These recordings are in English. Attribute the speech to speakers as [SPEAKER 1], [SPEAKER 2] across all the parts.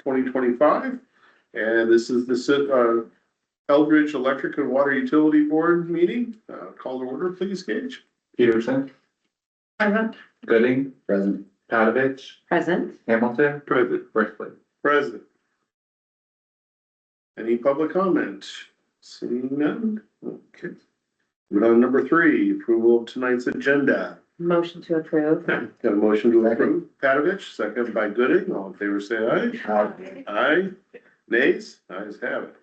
[SPEAKER 1] 2025. And this is the Eldridge Electric and Water Utility Board meeting. Call to order, please, Gage.
[SPEAKER 2] Peterson,
[SPEAKER 3] Present.
[SPEAKER 2] Gooding,
[SPEAKER 4] Present.
[SPEAKER 2] Patovich,
[SPEAKER 3] Present.
[SPEAKER 2] Hamilton,
[SPEAKER 1] Present.
[SPEAKER 2] Brickley.
[SPEAKER 1] Present. Any public comment? Seeing none? Okay. Moving on, number 3, approval of tonight's agenda.
[SPEAKER 3] Motion to approve.
[SPEAKER 1] Got a motion to approve. Patovich, second by Gooding. All in favor, say aye. Aye. Nays? Ayes have it.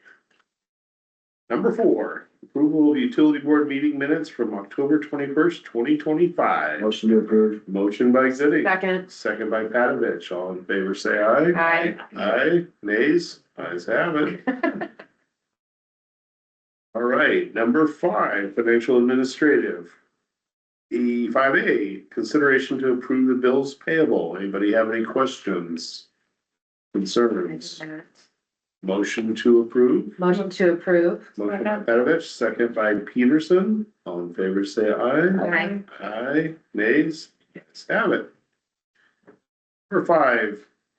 [SPEAKER 1] Number 4, approval of utility board meeting minutes from October 21st, 2025.
[SPEAKER 4] Motion to approve.
[SPEAKER 1] Motion by Gooding.
[SPEAKER 3] Second.
[SPEAKER 1] Second by Patovich. All in favor, say aye.
[SPEAKER 3] Aye.
[SPEAKER 1] Aye. Nays? Ayes have it. All right, number 5, financial administrative. E5A, consideration to approve the bills payable. Anybody have any questions? Concerns? Motion to approve.
[SPEAKER 3] Motion to approve.
[SPEAKER 1] Motion by Patovich, second by Peterson. All in favor, say aye.
[SPEAKER 3] Aye.
[SPEAKER 1] Aye. Nays? Yes, have it. Number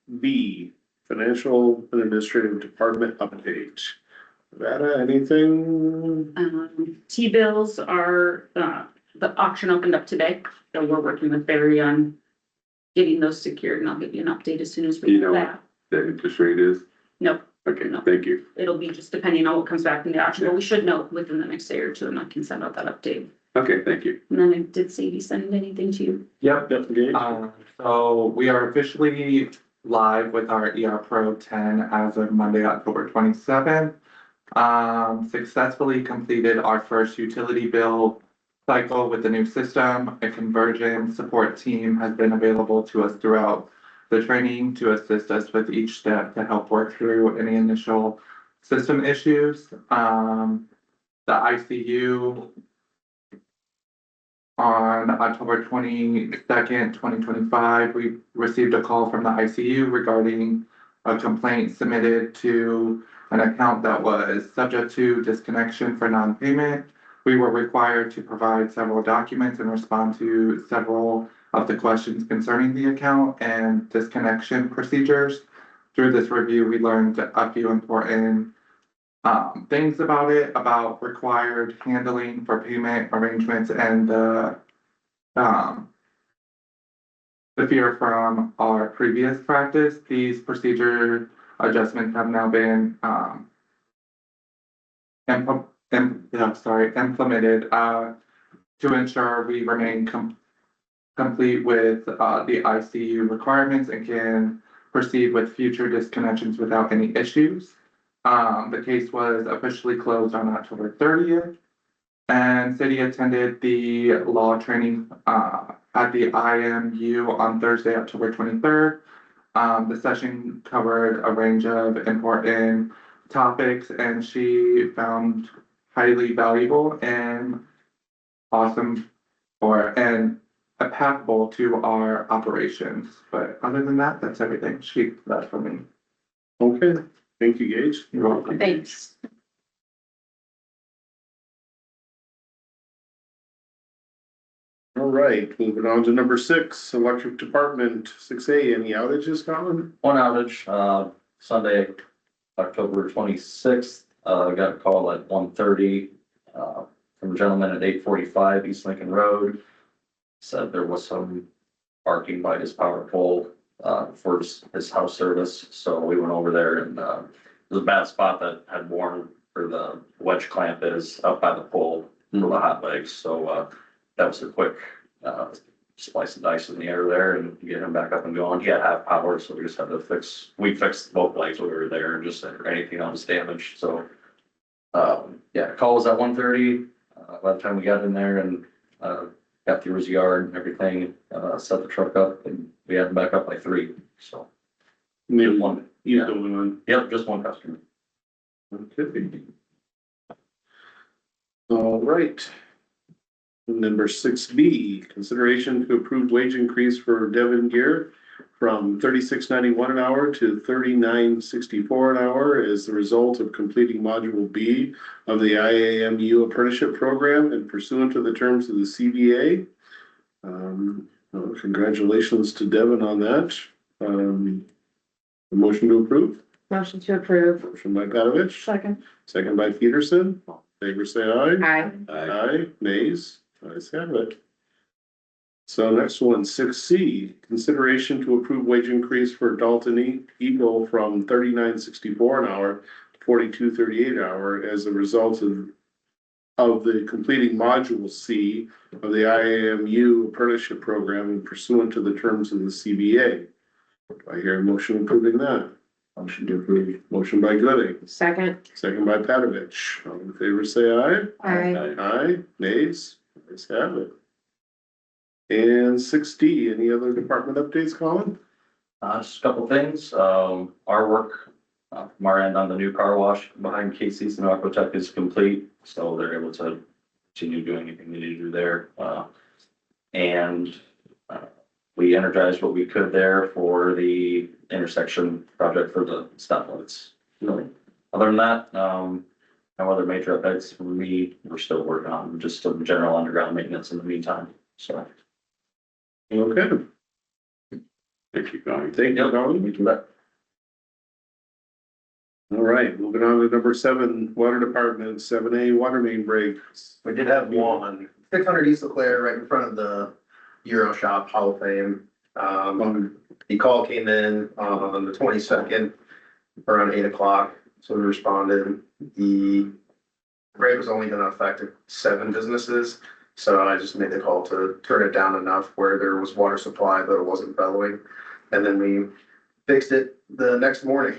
[SPEAKER 1] 5B, financial and administrative department update. Nevada, anything?
[SPEAKER 5] T-bills are, the auction opened up today, so we're working with Barry on getting those secured, and I'll give you an update as soon as we
[SPEAKER 6] You
[SPEAKER 5] get
[SPEAKER 6] know
[SPEAKER 5] that.
[SPEAKER 6] The interest rate is?
[SPEAKER 5] Nope,
[SPEAKER 6] Okay,
[SPEAKER 5] No.
[SPEAKER 6] thank you.
[SPEAKER 5] it'll be just depending on what comes back in the auction, but we should know within the next day or two, and I can send out that update.
[SPEAKER 6] Okay, thank you.
[SPEAKER 5] And then did Sadie send anything to you?
[SPEAKER 2] Yep.
[SPEAKER 1] Gage?
[SPEAKER 2] So we are officially live with our ER Pro 10 as of Monday, October 27th. Successfully completed our first utility bill cycle with the new system. A conversion support team has been available to us throughout the training to assist us with each step to help work through any initial system issues. The ICU on October 22nd, 2025, we received a call from the ICU regarding a complaint submitted to an account that was subject to disconnection for non-payment. We were required to provide several documents and respond to several of the questions concerning the account and disconnection procedures. Through this review, we learned a few important things about it, about required handling for payment arrangements and the fear from our previous practice. These procedure adjustments have now been implemented to ensure we remain complete with the ICU requirements and can proceed with future disconnections without any issues. The case was officially closed on October 30th, and Sadie attended the law training at the IMU on Thursday, October 23rd. The session covered a range of important topics, and she found highly valuable and awesome and applicable to our operations. But other than that, that's everything. That's for me.
[SPEAKER 1] Okay, thank you, Gage.
[SPEAKER 2] You're welcome.
[SPEAKER 5] Thanks.
[SPEAKER 1] All right, moving on to number 6, electric department, 6A, any outages, Colin?
[SPEAKER 4] One outage, Sunday, October 26th, got a call at 1:30, from a gentleman at 845 East Lincoln Road. Said there was some barking by his power pole, for his house service, so we went over there and, it was a bad spot that had worn where the wedge clamp is up by the pole for the hot legs, so, that was a quick, slice and dice in the air there and get him back up and going. He had half power, so we just had to we fixed both legs when we were there and just anything else damaged, so. Yeah, call was at 1:30, by the time we got in there and, got through his yard and everything, set the truck up and we had him back up by 3, so.
[SPEAKER 1] Maybe
[SPEAKER 4] One,
[SPEAKER 1] he's
[SPEAKER 4] yeah.
[SPEAKER 1] going on.
[SPEAKER 4] Yep, just one customer.
[SPEAKER 1] Okay. All right. Number 6B, consideration to approve wage increase for Devin Gear from $36.91 an hour to $39.64 an hour as the result of completing module B of the IAMU apprenticeship program and pursuant to the terms of the CBA. Well, congratulations to Devin on that. A motion to approve?
[SPEAKER 3] Motion to approve.
[SPEAKER 1] Motion by Patovich,
[SPEAKER 3] Second.
[SPEAKER 1] second by Peterson. All in favor say aye.
[SPEAKER 3] Aye.
[SPEAKER 1] Aye, nays, ayes have it. So next one, 6C, consideration to approve wage increase for Dalton Eagle from $39.64 an hour to $42.38 an hour as a result of the completing module C of the IAMU apprenticeship program pursuant to the terms of the CBA. Do I hear a motion approving that?
[SPEAKER 4] Motion to approve.
[SPEAKER 1] Motion by Gooding,
[SPEAKER 3] Second.
[SPEAKER 1] second by Patovich. All in favor say aye.
[SPEAKER 3] Aye.
[SPEAKER 1] Aye, nays, ayes have it. And 6D, any other department updates, Colin?
[SPEAKER 4] Just a couple things, our work, from our end on the new car wash behind Casey's and Aquatech is complete, so they're able to continue doing anything they need to do there. And we energized what we could there for the intersection project for the stoplights. Really, other than that, no other major updates for me. We're still working on just some general underground maintenance in the meantime, so.
[SPEAKER 1] Okay,
[SPEAKER 6] Thank you, Colin.
[SPEAKER 1] thank you, Colin.
[SPEAKER 4] We can let.
[SPEAKER 1] All right, moving on to number 7, Water Department, 7A, water main breaks.
[SPEAKER 7] We did have one, 600 East Leclerc, right in front of the Euro Shop Hall of Fame. The call came in on the 22nd, around 8 o'clock, so we responded. The break was only gonna affect 7 businesses, so I just made the call to turn it down enough where there was water supply, but it wasn't bellowing. And then we fixed it the next morning.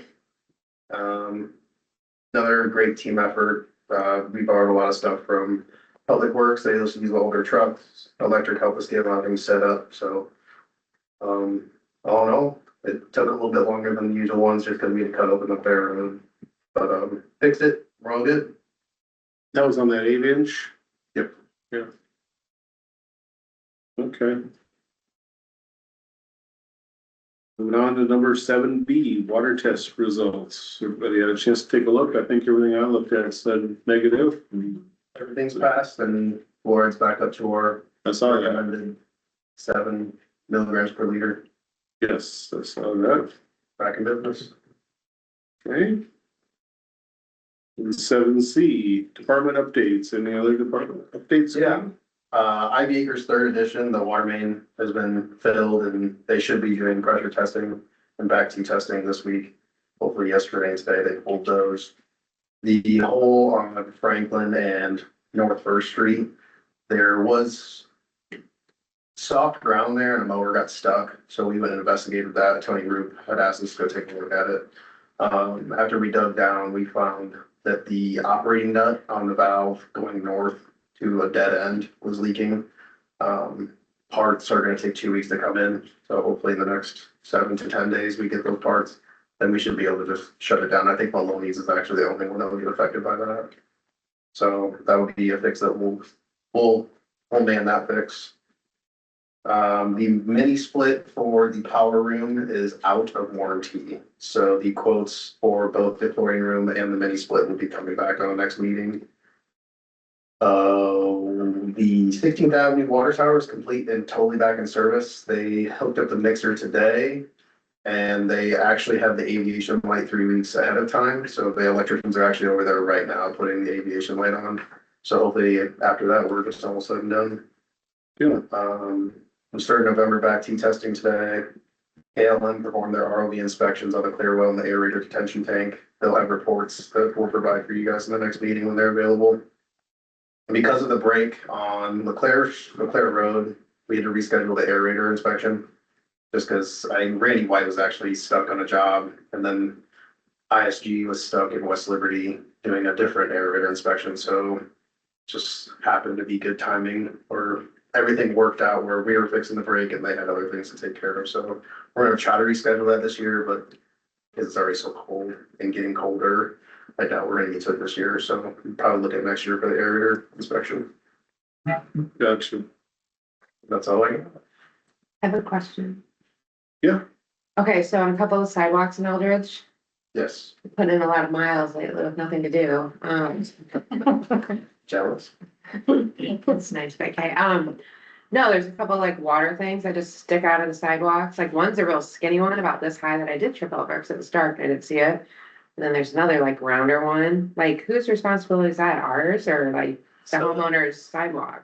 [SPEAKER 7] Another great team effort. We borrowed a lot of stuff from Public Works. They also use older trucks. Electric helped us get a lot of things set up, so. All in all, it took a little bit longer than the usual ones just because we had to cut open the fair room. But fixed it, we're all good.
[SPEAKER 1] That was on that 8-inch?
[SPEAKER 7] Yep.
[SPEAKER 1] Yeah. Okay. Moving on to number 7B, water test results. Everybody had a chance to take a look. I think everything I looked at said negative.
[SPEAKER 7] Everything's passed and Floride's back up to our
[SPEAKER 1] I saw that.
[SPEAKER 7] recommended 7 milligrams per liter,
[SPEAKER 1] Yes, I saw that.
[SPEAKER 7] back in business.
[SPEAKER 1] Okay. And 7C, department updates. Any other department updates?
[SPEAKER 7] Yeah. Ivy Acres 3rd edition, the water main has been filled and they should be doing pressure testing and back to testing this week. Hopefully yesterday and today they pulled those. The hole on Franklin and North First Street, there was soft ground there and a mower got stuck. So we went and investigated that. Tony Roop had asked us to go take a look at it. After we dug down, we found that the operating nut on the valve going north to a dead end was leaking. Parts are gonna take 2 weeks to come in, so hopefully in the next 7 to 10 days, we get those parts. Then we should be able to just shut it down. I think Maloney's is actually the only one that will get affected by that. So that would be a fix that we'll man that fix. The mini split for the power room is out of warranty. So the quotes for both the flooring room and the mini split will be coming back on the next meeting. The 16th Avenue water tower is complete and totally back in service. They hooked up the mixer today. And they actually have the aviation light 3 weeks ahead of time. So the electricians are actually over there right now putting the aviation light on. So hopefully after that, we're just almost said and done.
[SPEAKER 1] Yeah.
[SPEAKER 7] We started November back T testing today. KLM performed their ROV inspections on the clear well and the aerator detention tank. They'll have reports that we'll provide for you guys in the next meeting when they're available. And because of the break on Leclerc Road, we had to reschedule the aerator inspection. Just because Randy White was actually stuck on a job and then ISG was stuck in West Liberty doing a different aerator inspection. So just happened to be good timing or everything worked out where we were fixing the break and they had other things to take care of. So we're gonna try to reschedule that this year, but it's already so cold and getting colder. I doubt we're gonna get to it this year. So we'll probably look at next year for the aerator inspection.
[SPEAKER 1] Gotcha.
[SPEAKER 7] That's all I got.
[SPEAKER 3] I have a question.
[SPEAKER 1] Yeah.
[SPEAKER 3] Okay, so on a couple of sidewalks in Eldridge,
[SPEAKER 7] Yes,
[SPEAKER 3] put in a lot of miles lately with nothing to do.
[SPEAKER 7] jealous.
[SPEAKER 3] It's nice, but okay, No, there's a couple like water things that just stick out of the sidewalks. Like one's a real skinny one about this high that I did trip over because it was dark. and I didn't see it. And then there's another like rounder one. Like whose responsibility is that? Ours or like the
[SPEAKER 7] So-
[SPEAKER 3] homeowner's sidewalk?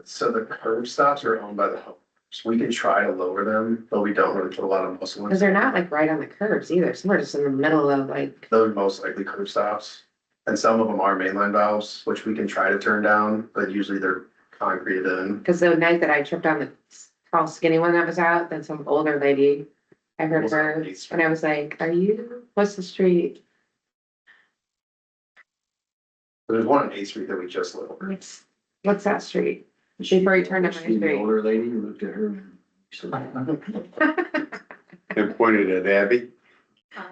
[SPEAKER 7] So the curb stops are owned by the homeowners. We can try to lower them, but we don't really put a lot of muscle in.
[SPEAKER 3] Because they're not like right on the curbs either. Some are just in the middle of like,
[SPEAKER 7] Those are most likely curb stops. And some of them are mainline valves, which we can try to turn down, but usually they're concreted in.
[SPEAKER 3] because the night that I tripped on the tall skinny one that was out, then some older lady. I heard
[SPEAKER 7] Was
[SPEAKER 3] her
[SPEAKER 7] on Eighth Street.
[SPEAKER 3] and I was like, what's the street?
[SPEAKER 7] There's one on 8th Street that we just lowered.
[SPEAKER 3] What's that street? Before you turned up my street.
[SPEAKER 6] Older lady who looked at her. And pointed at Abby.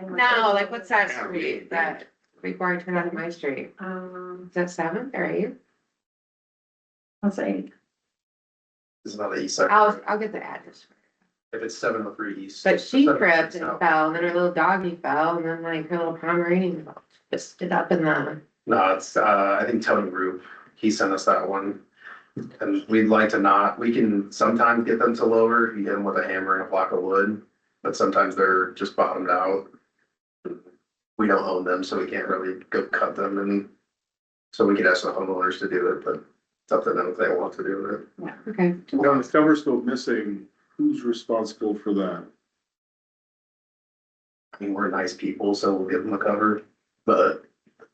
[SPEAKER 3] No, like what's that street that, before I turn onto my street? Is that 7th or 8th?
[SPEAKER 5] I'll say,
[SPEAKER 7] This is not the east side.
[SPEAKER 3] I'll get the address.
[SPEAKER 7] If it's 703 east.
[SPEAKER 3] But she
[SPEAKER 7] 703
[SPEAKER 3] tripped and
[SPEAKER 7] south.
[SPEAKER 3] fell, and then her little doggy fell, and then like her little Pomeranian twisted up in the,
[SPEAKER 7] No, it's, I think Tony Group, he sent us that one. And we'd like to not, we can sometimes get them to lower, if you hit them with a hammer and a block of wood, but sometimes they're just bottomed out. We don't own them, so we can't really go cut them, and so we could ask the homeowners to do it, but it's up to them if they want to do it.
[SPEAKER 3] okay.
[SPEAKER 1] Now, if cover's still missing, who's responsible for that?
[SPEAKER 7] I mean, we're nice people, so we'll give them a cover, but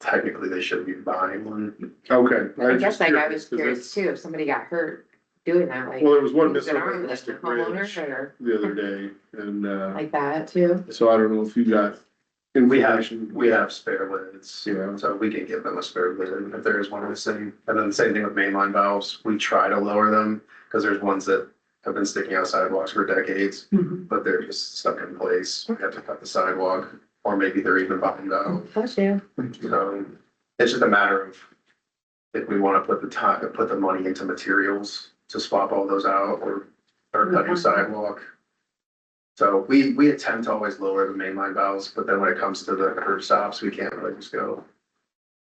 [SPEAKER 7] technically they should be buying one.
[SPEAKER 1] Okay.
[SPEAKER 3] I
[SPEAKER 1] was
[SPEAKER 3] guess
[SPEAKER 1] just
[SPEAKER 3] like I was
[SPEAKER 1] 'cause
[SPEAKER 3] curious
[SPEAKER 1] it's-
[SPEAKER 3] too, if somebody got hurt doing that, like.
[SPEAKER 1] Well, there was one
[SPEAKER 3] who's
[SPEAKER 1] missing
[SPEAKER 3] it
[SPEAKER 1] on
[SPEAKER 3] on, like the
[SPEAKER 1] Mystic
[SPEAKER 3] homeowner
[SPEAKER 1] Ridge
[SPEAKER 3] or
[SPEAKER 1] the other day, and,
[SPEAKER 3] like that too?
[SPEAKER 1] so I don't know if you got
[SPEAKER 7] We have,
[SPEAKER 1] information.
[SPEAKER 7] we have spare lids,
[SPEAKER 1] Yeah.
[SPEAKER 7] so we can give them a spare lid if there is one missing. And then the same thing with mainline valves, we try to lower them, because there's ones that have been sticking out sidewalks for decades, but they're just stuck in place. We have to cut the sidewalk, or maybe they're even bottomed out.
[SPEAKER 3] Bless you.
[SPEAKER 7] So it's just a matter of if we want to put the time, put the money into materials to swap all those out or cut new sidewalk. So we attempt to always lower the mainline valves, but then when it comes to the curb stops, we can't really just go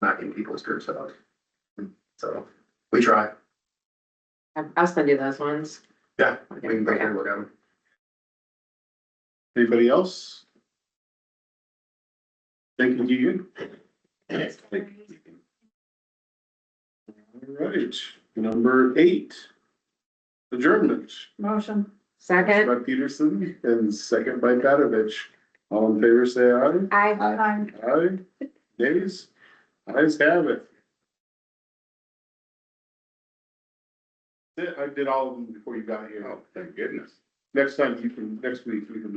[SPEAKER 7] knocking people's curb stops. So we try.
[SPEAKER 3] I'll send you those ones.
[SPEAKER 7] Yeah, we can go there and look at them.
[SPEAKER 1] Anybody else? Thank you, Keegan. All right, number 8. Adjournment.
[SPEAKER 5] motion.
[SPEAKER 3] Second,
[SPEAKER 1] By Peterson and second by Patovich. All in favor, say aye.
[SPEAKER 3] I.
[SPEAKER 1] Aye. Nays? Ayes have it. I did all of them before you got here.
[SPEAKER 6] Oh, thank goodness.
[SPEAKER 1] Next time you can, next week, we can